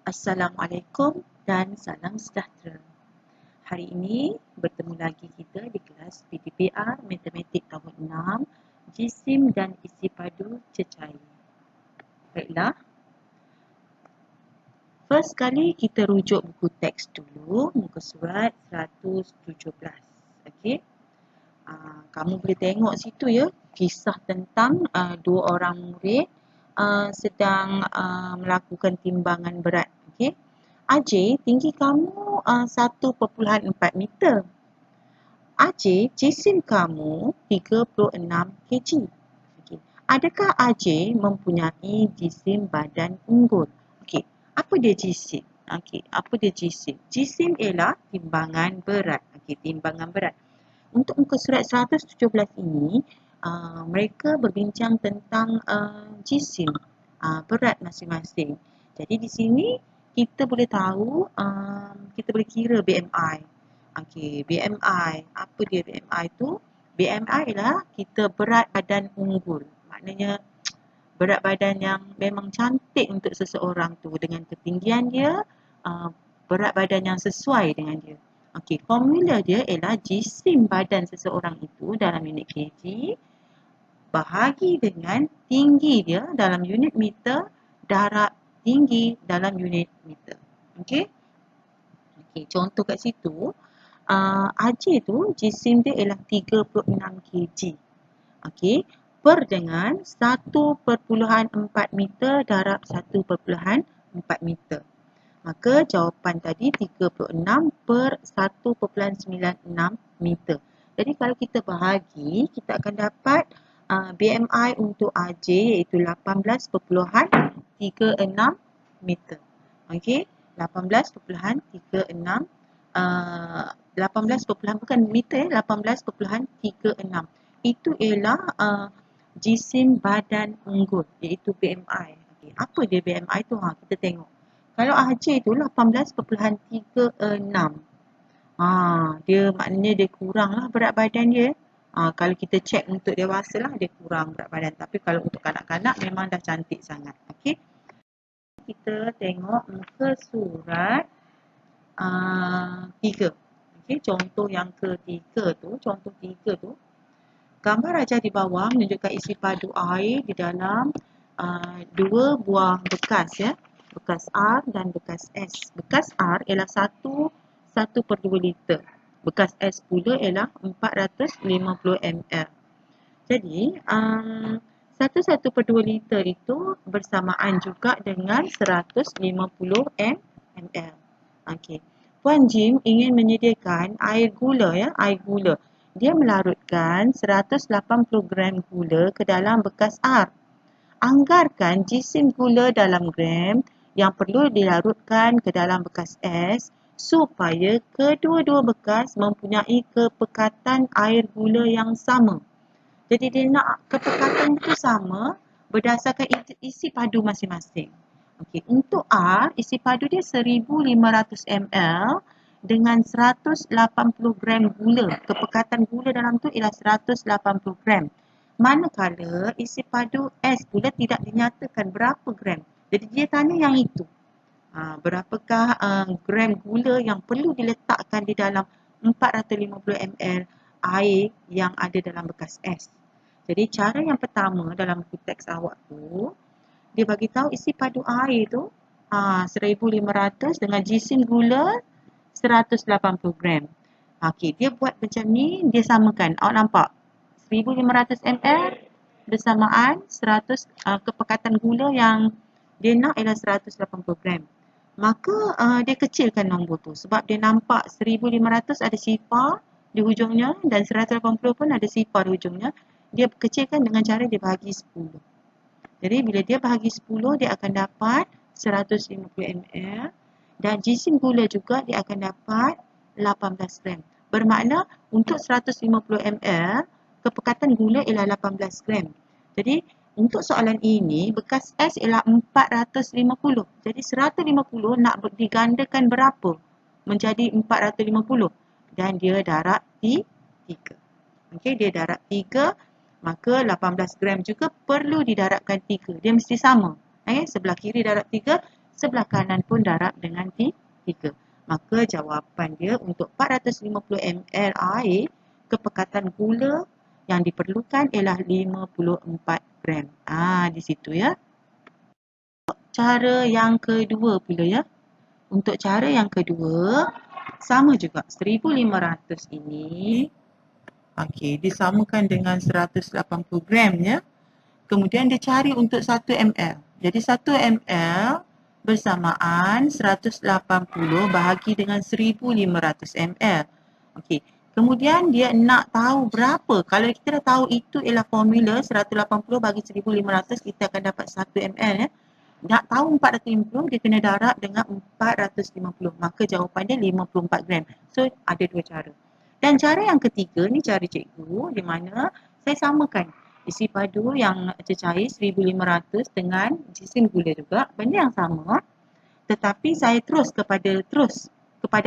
Assalamualaikum dan salam sejahtera. Hari ini bertemu lagi kita di kelas PTPR Matematik tahun 6, Jisim dan isi padu cecair. Baiklah. First kali kita rujuk buku teks dulu, muka surat 117. Okey. Kamu boleh tengok situ ya, kisah tentang dua orang murid sedang melakukan timbangan berat. Okey. Ajay, tinggi kamu 1.4 meter. Ajay, jisim kamu 36 kg. Okey. Adakah Ajay mempunyai jisim badan unggul? Okey. Apa dia jisim? Okey, apa dia jisim? Jisim ialah timbangan berat. Okey, timbangan berat. Untuk muka surat 117 ini, mereka berbincang tentang jisim, berat masing-masing. Jadi di sini kita boleh tahu, kita boleh kira BMI. Okey, BMI. Apa dia BMI tu? BMI ialah kita berat badan unggul. Maknanya berat badan yang memang cantik untuk seseorang tu dengan ketinggian dia, berat badan yang sesuai dengan dia. Okey, formula dia ialah jisim badan seseorang itu dalam unit kg bahagi dengan tinggi dia dalam unit meter darab tinggi dalam unit meter. Okey? Okey, contoh kat situ, Ajay tu jisim dia ialah 36 kg. Okey, per dengan 1.4 meter darab 1.4 meter. Maka jawapan tadi 36 per 1.96 meter. Jadi kalau kita bahagi, kita akan dapat BMI untuk Ajay iaitu 18.36 meter. Okey, 18.36 bukan meter, 18.36. Itu ialah jisim badan unggul iaitu BMI. Okay. Apa dia BMI tu? Kita tengok. Kalau Ajay tu 18.36. Dia maknanya dia kurang lah berat badan dia. Kalau kita cek untuk dewasa lah dia kurang berat badan. Tapi kalau untuk kanak-kanak memang dah cantik sangat. Okey. Kita tengok muka surat 3. Okey, contoh yang ketiga tu, contoh 3 tu. Gambar rajah di bawah menunjukkan isi padu air di dalam dua buah bekas ya. Bekas R dan bekas S. Bekas R ialah 1/2 liter. Bekas S pula ialah 450 ml. Jadi 1/2 liter itu bersamaan juga dengan 150 ml. Okey. Puan Jim ingin menyediakan air gula ya, air gula. Dia melarutkan 180 gram gula ke dalam bekas R. Anggarkan jisim gula dalam gram yang perlu dilarutkan ke dalam bekas S supaya kedua-dua bekas mempunyai kepekatan air gula yang sama. Jadi dia nak kepekatan itu sama berdasarkan isi padu masing-masing. Okey, untuk R, isi padu dia 1500 ml dengan 180 gram gula. Kepekatan gula dalam tu ialah 180 gram. Manakala isi padu S pula tidak dinyatakan berapa gram. Jadi dia tanya yang itu. Berapakah gram gula yang perlu diletakkan di dalam 450 ml air yang ada dalam bekas S. Jadi cara yang pertama dalam buku teks awak tu, dia bagi tahu isi padu air tu 1500 dengan jisim gula 180 gram. Okey, dia buat macam ni, dia samakan. Awak nampak? 1500 ml bersamaan 100 kepekatan gula yang dia nak ialah 180 gram. Maka dia kecilkan nombor tu sebab dia nampak 1500 ada sifar di hujungnya dan 180 pun ada sifar di hujungnya. Dia kecilkan dengan cara dia bahagi 10. Jadi bila dia bahagi 10 dia akan dapat 150 ml dan jisim gula juga dia akan dapat 18 gram. Bermakna untuk 150 ml kepekatan gula ialah 18 gram. Jadi untuk soalan ini bekas S ialah 450. Jadi 150 nak digandakan berapa? Menjadi 450 dan dia darab 3. Okey, dia darab 3, maka 18 gram juga perlu didarabkan 3. Dia mesti sama. Sebelah kiri darab 3, sebelah kanan pun darab dengan 3. Maka jawapan dia untuk 450 ml air, kepekatan gula yang diperlukan ialah 54 gram. Di situ ya. Cara yang kedua pula ya. Untuk cara yang kedua, sama juga 1500 ini disamakan dengan 180 gram ya. Kemudian dia cari untuk 1 ml. Jadi 1 ml bersamaan 180 bahagi dengan 1500 ml. Okey. Kemudian dia nak tahu berapa. Kalau kita dah tahu itu ialah formula 180 bagi 1500, kita akan dapat 1 ml ya. Nak tahu 450, dia kena darab dengan 450. Maka jawapannya 54 gram. So ada dua cara. Dan cara yang ketiga ni cara cikgu, di mana saya samakan isi padu yang cecair 1500 dengan jisim gula juga, benda yang sama, tetapi saya terus kepada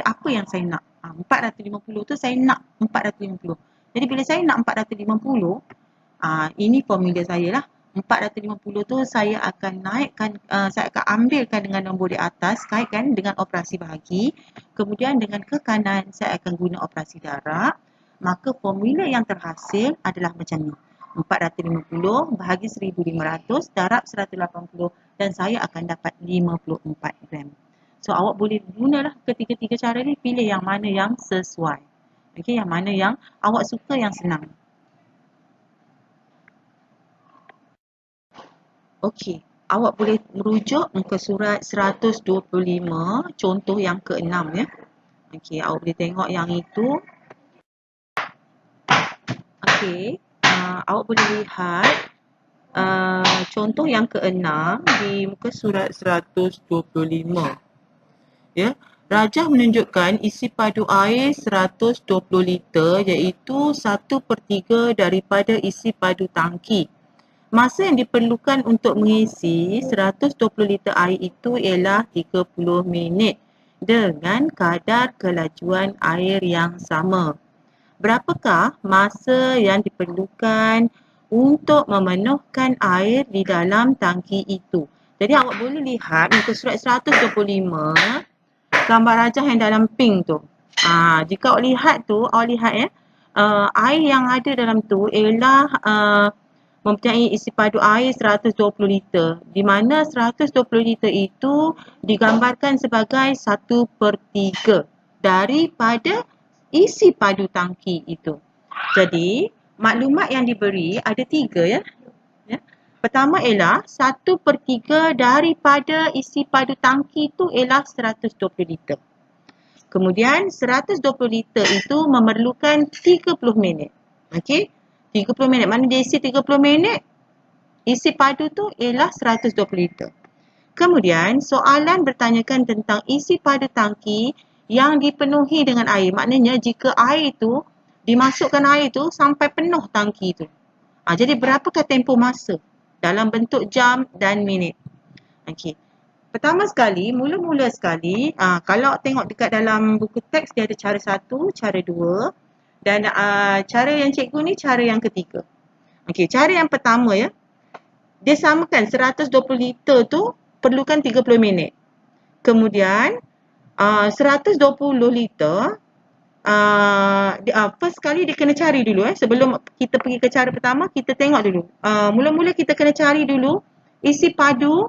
apa yang saya nak. 450 tu saya nak 450. Jadi bila saya nak 450, ini formula saya lah. 450 tu saya akan naikkan, saya akan ambilkan dengan nombor di atas, kaitkan dengan operasi bahagi. Kemudian dengan ke kanan saya akan guna operasi darab. Maka formula yang terhasil adalah macam ni. 450 bahagi 1500 darab 180 dan saya akan dapat 54 gram. So awak boleh gunalah ketiga-tiga cara ni, pilih yang mana yang sesuai. Okey, yang mana yang awak suka, yang senang. Okey, awak boleh merujuk muka surat 125 contoh yang ke-6 ya. Okey, awak boleh tengok yang itu. Okey, awak boleh lihat contoh yang ke-6 di muka surat 125. Ya, rajah menunjukkan isi padu air 120 liter iaitu 1/3 daripada isi padu tangki. Masa yang diperlukan untuk mengisi 120 liter air itu ialah 30 minit dengan kadar kelajuan air yang sama. Berapakah masa yang diperlukan untuk memenuhkan air di dalam tangki itu? Jadi awak boleh lihat muka surat 125, gambar rajah yang dalam pink tu. Jika awak lihat ya, air yang ada dalam tu ialah mempunyai isi padu air 120 liter, di mana 120 liter itu digambarkan sebagai 1/3 daripada isi padu tangki itu. Jadi maklumat yang diberi ada 3 ya. Pertama ialah 1/3 daripada isi padu tangki itu ialah 120 liter. Kemudian 120 liter itu memerlukan 30 minit. Okey? 30 minit. Mana dia isi 30 minit? Isi padu tu ialah 120 liter. Kemudian soalan bertanyakan tentang isi padu tangki yang dipenuhi dengan air. Maknanya jika air tu, dimasukkan air tu sampai penuh tangki tu. Jadi berapakah tempoh masa? Dalam bentuk jam dan minit. Okey. Pertama sekali, mula-mula sekali, kalau tengok dekat dalam buku teks, dia ada cara 1, cara 2 dan cara yang cikgu ni cara yang ketiga. Okey, cara yang pertama ya, dia samakan 120 liter tu perlukan 30 minit. Kemudian 120 liter, first sekali dia kena cari dulu sebelum kita pergi ke cara pertama, kita tengok dulu. Mula-mula kita kena cari dulu isi padu.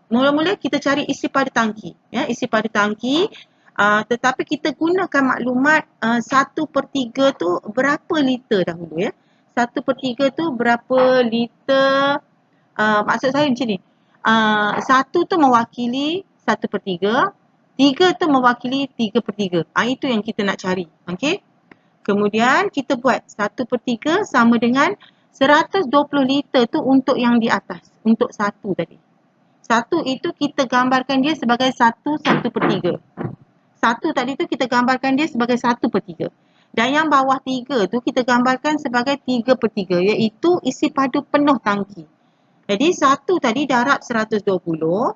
Mula-mula kita cari isi padu tangki ya, isi padu tangki. Tetapi kita gunakan maklumat 1/3 tu berapa liter dahulu ya. 1/3 tu berapa liter, maksud saya macam ni. 1 tu mewakili 1/3, 3 tu mewakili 3/3. Itu yang kita nak cari. Okey. Kemudian kita buat 1/3 sama dengan 120 liter tu untuk yang di atas. Untuk 1 tadi. 1 itu kita gambarkan dia sebagai 1/3. 1 tadi tu kita gambarkan dia sebagai 1/3. Dan yang bawah 3 tu kita gambarkan sebagai 3/3 iaitu isi padu penuh tangki. Jadi 1 tadi darab 120.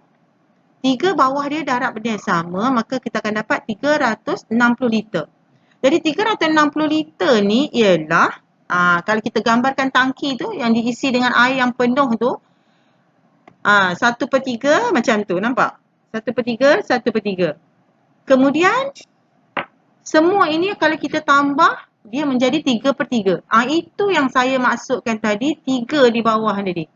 3 bawah dia darab benda yang sama, maka kita akan dapat 360 liter. Jadi 360 liter ni ialah, kalau kita gambarkan tangki tu yang diisi dengan air yang penuh tu, 1/3 macam tu, nampak? 1/3, 1/3. Kemudian semua ini kalau kita tambah, dia menjadi 3/3. Itu yang saya maksudkan tadi, 3 di bawah tadi.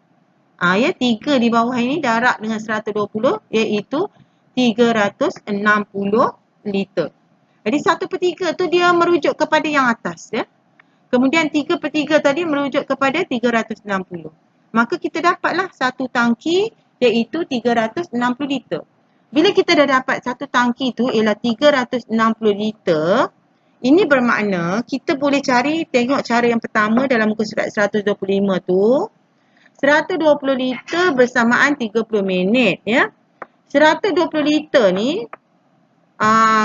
3 di bawah ini darab dengan 120 iaitu 360 liter. Jadi 1/3 tu dia merujuk kepada yang atas ya. Kemudian 3/3 tadi merujuk kepada 360. Maka kita dapatlah satu tangki iaitu 360 liter. Bila kita dah dapat satu tangki tu ialah 360 liter, ini bermakna kita boleh cari, tengok cara yang pertama dalam muka surat 125 tu. 120 liter bersamaan 30 minit ya. 120 liter ni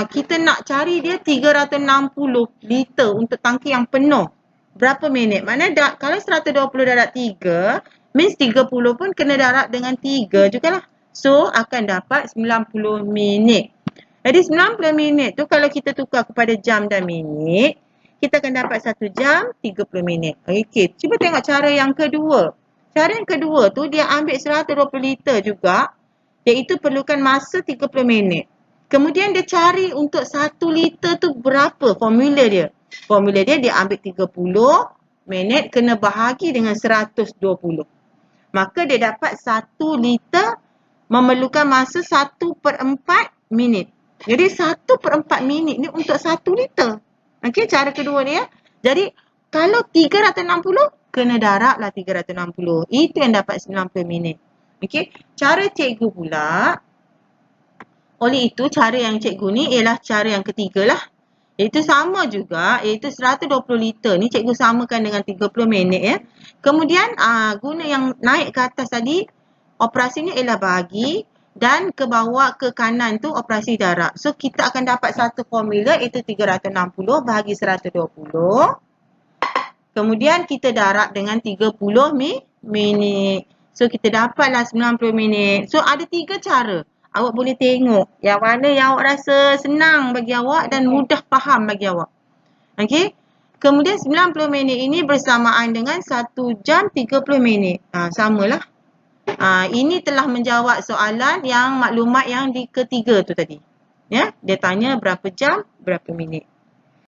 kita nak cari dia 360 liter untuk tangki yang penuh. Berapa minit? Maknanya kalau 120 darab 3, means 30 pun kena darab dengan 3 jugalah. So akan dapat 90 minit. Jadi 90 minit tu kalau kita tukar kepada jam dan minit, kita akan dapat 1 jam 30 minit. Okey, cuba tengok cara yang kedua. Cara yang kedua tu dia ambil 120 liter juga, iaitu perlukan masa 30 minit. Kemudian dia cari untuk 1 liter tu berapa formula dia. Formula dia ambil 30 minit kena bahagi dengan 120. Maka dia dapat 1 liter memerlukan masa 1/4 minit. Jadi 1/4 minit ni untuk 1 liter. Okey, cara kedua dia. Jadi kalau 360 kena darab lah 360. Itu yang dapat 90 minit. Okey, cara cikgu pula. Oleh itu cara yang cikgu ni ialah cara yang ketiga lah. Iaitu sama juga, iaitu 120 liter ni cikgu samakan dengan 30 minit ya. Kemudian guna yang naik ke atas tadi, operasinya ialah bahagi dan ke bawah ke kanan tu operasi darab. So kita akan dapat satu formula iaitu 360 bahagi 120. Kemudian kita darab dengan 30 minit. So kita dapatlah 90 minit. So ada 3 cara. Awak boleh tengok yang mana yang awak rasa senang bagi awak dan mudah faham bagi awak. Okey. Kemudian 90 minit ini bersamaan dengan 1 jam 30 minit. Samalah. Ini telah menjawab soalan yang maklumat yang di ketiga tu tadi. Ya, dia tanya berapa jam, berapa minit.